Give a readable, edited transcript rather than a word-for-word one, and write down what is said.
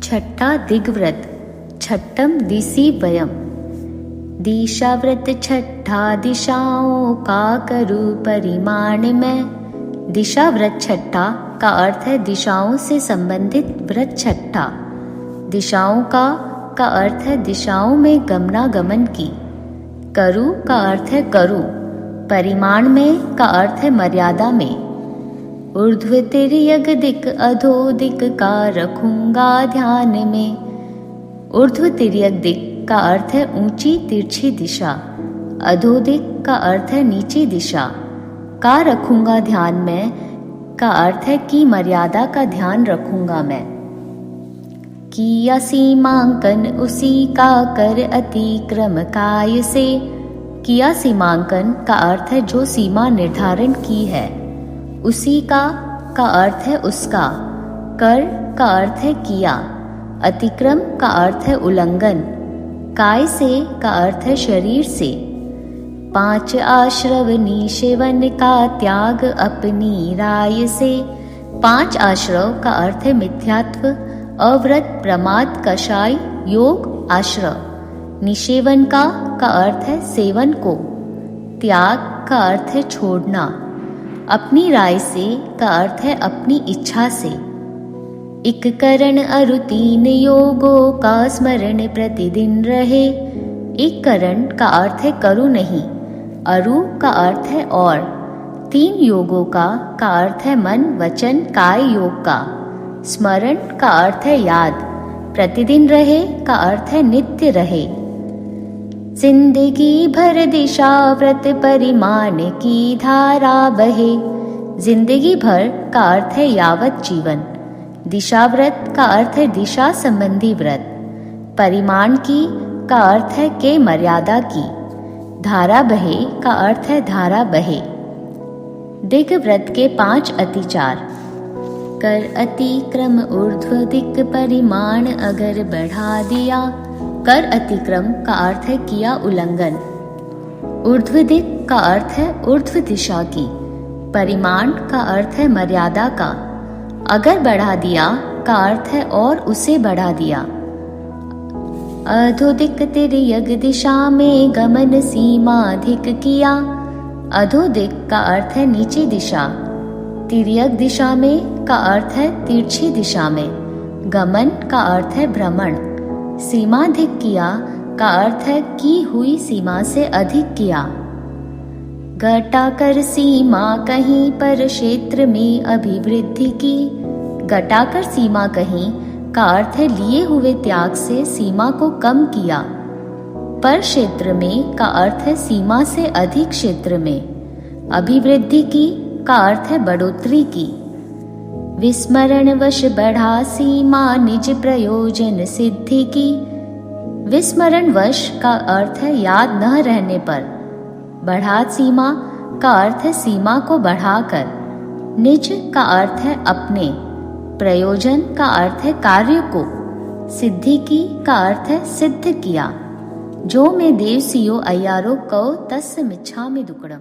छठा दिग्व्रत, छठम दिशि वयम। दिशाव्रत छठा दिशाओं का करूं परिमाण में। दिशाव्रत छठा का अर्थ है दिशाओं से संबंधित व्रत छठा। दिशाओं का अर्थ है दिशाओं में गमनागमन की। करूं का अर्थ है करूं। परिमाण में का अर्थ है मर्यादा में। ऊर्ध्व तिर्यक दिक अधो दिक का रखूंगा ध्यान में। ऊर्ध्व तिर्यक दिक का अर्थ है ऊंची तिरछी दिशा। अधो दिक का अर्थ है नीची दिशा। का रखूंगा ध्यान में का अर्थ है कि मर्यादा का ध्यान रखूंगा मैं। किया सीमांकन उसी का कर अतिक्रम काय से। किया सीमांकन का अर्थ है जो सीमा निर्धारण की है। उसी का अर्थ है उसका। कर का अर्थ है किया। अतिक्रम का अर्थ है उल्लंघन। काय से का अर्थ है शरीर से। 5 आश्रव निषेवन का त्याग अपनी राय से। 5 आश्रव का अर्थ है मिथ्यात्व, अव्रत, प्रमाद, कषाय, योग, आश्रव। निषेवन का अर्थ है सेवन को। त्याग का अर्थ है छोड़ना। अपनी राय से का अर्थ है अपनी इच्छा से। इक करण अरु 3 योगों का स्मरण प्रतिदिन रहे। एक करण का अर्थ है करूं नहीं। अरु का अर्थ है और। 3 योगों का अर्थ है मन, वचन, काय योग का। स्मरण का अर्थ है याद। प्रतिदिन रहे का अर्थ है नित्य रहे। जिंदगी भर दिशा व्रत परिमाण की धारा बहे। जिंदगी भर का अर्थ है यावत जीवन। दिशा व्रत का अर्थ है दिशा संबंधी व्रत। परिमाण की का अर्थ है के मर्यादा की। धारा बहे का अर्थ है धारा बहे। दिग व्रत के 5 अतिचार। कर अतिक्रम ऊर्ध्व दिक परिमाण अगर बढ़ा दिया। कर अतिक्रम का अर्थ है किया उल्लंघन। ऊर्ध्व दिक का अर्थ है ऊर्ध्व दिशा की। परिमाण का अर्थ है मर्यादा का। अगर बढ़ा दिया का अर्थ है और उसे बढ़ा दिया। अधोदिक तिर्यक दिशा में गमन सीमा अधिक किया। अधोदिक का अर्थ है नीची दिशा। तिर्यक दिशा में का अर्थ है तिरछी दिशा में। गमन का अर्थ है भ्रमण। सीमाधिक किया का अर्थ है की हुई सीमा से अधिक किया। घटाकर सीमा कहीं पर क्षेत्र में अभिवृद्धि की। घटाकर सीमा कहीं का अर्थ है लिए हुए त्याग से सीमा को कम किया। पर क्षेत्र में का अर्थ है सीमा से अधिक क्षेत्र में। अभिवृद्धि की का अर्थ है बढ़ोतरी की। विस्मरणवश बढ़ा सीमा निज प्रयोजन सिद्धि की। विस्मरणवश का अर्थ है याद न रहने पर। बढ़ा सीमा का अर्थ है सीमा को बढ़ाकर। निज का अर्थ है अपने। प्रयोजन का अर्थ है कार्य को। सिद्धि की का अर्थ है सिद्ध किया। जो मैं देव सियो अय्यारो कौ तस्य मिच्छामि दुक्कडम।